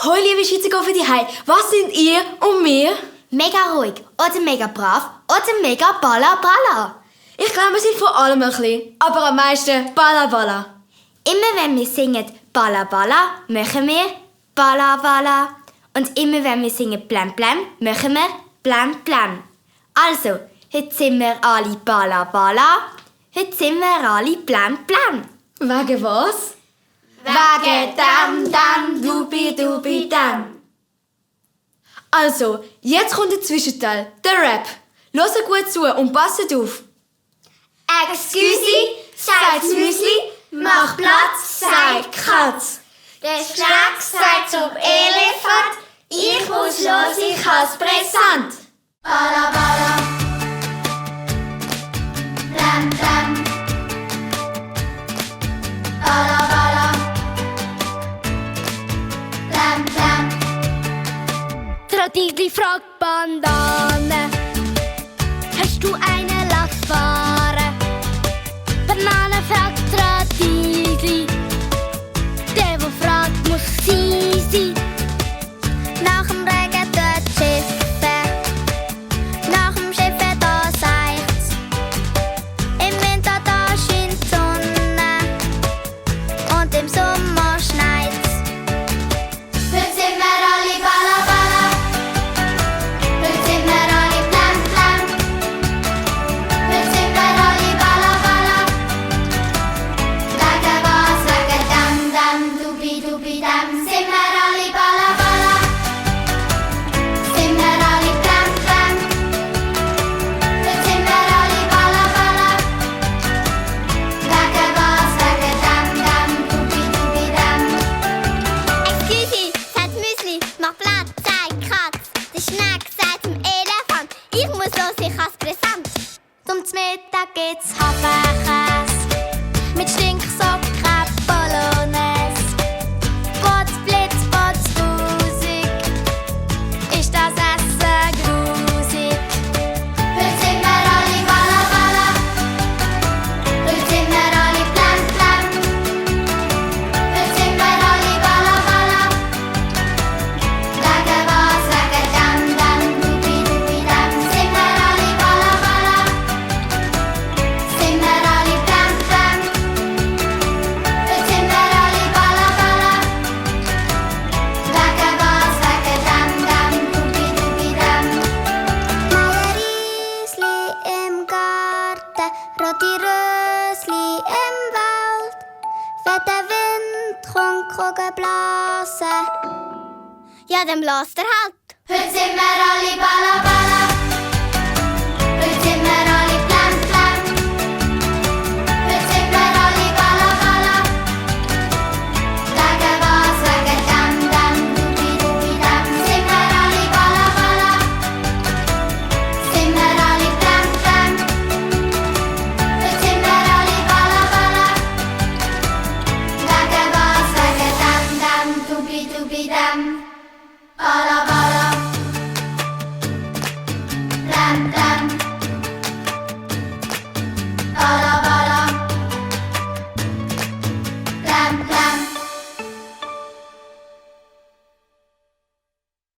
Hoi liebe Schweizer für die Hei. Was sind ihr und wir? Mega ruhig oder mega brav oder mega balla balla. Ich glaube, wir sind vor allem ein bisschen, aber am meisten balla balla. Immer wenn wir singen balla balla, machen wir balla balla. Und immer wenn wir singen blam blam, machen wir blam blam. Also, heute sind wir alle balla balla, heute sind wir alle blam blam. Wegen was? Wegen dam dubi dubi dam. Also, jetzt kommt der Zwischenteil, der Rap. Hört gut zu und passt auf. Excuse, sagt Müsli, mach Platz, sagt Katz. Der Schneck sagt zum Elefant, ich muss los, ich has Präsent. Balla balla, blam blam. Balla balla, blam blam. Tradigli fragt Bandane, hast du eine Lastware? Banane fragt Tradigli, der wo fragt muss sie sein. Nach dem Regen dort Schiffe, nach dem Schiffe da seicht's. Im Winter da scheint die Sonne und im Sommer schneit's. Heute sind wir alle balla balla, heute sind wir alle blam blam. Heute sind wir alle balla balla, wegen was, wegen dam dubi dubi dam. Sind wir alle balla balla, sind wir alle blam blam. Heute sind wir alle balla balla, wegen was, wegen dam dubi dubi dam. Excuse, sagt Müsli, mach Platz, sagt Katz. Der Schneck sagt zum Elefant, ich muss los, ich has Präsent. Zum Mittag gibt's Hafenkäse mit Stinksocken, Bolognese. Potz, Blitz, Potz, Musik, ist das Essen grusig. Heute sind wir alle balla balla, heute sind wir alle blam blam. Heute sind wir alle balla balla, wegen was, wegen dam dubi dubi dam. Sind wir alle balla balla, sind wir alle blam blam. Heute sind wir alle balla balla, wegen was, wegen dam dubi dubi dam. Meierriesli im Garten, rote Rösli im Wald. Wenn der Wind kommt, kann blasen, ja, dann bläst er halt. Heute sind wir alle balla balla, heute sind wir alle blam blam. Heute sind wir alle balla balla, wegen was, wegen dam dubi dubi dam. Sind wir alle balla balla, sind wir alle blam blam. Heute sind wir alle balla balla, wegen was, wegen dam dubi dubi dam. Balla balla, blam blam.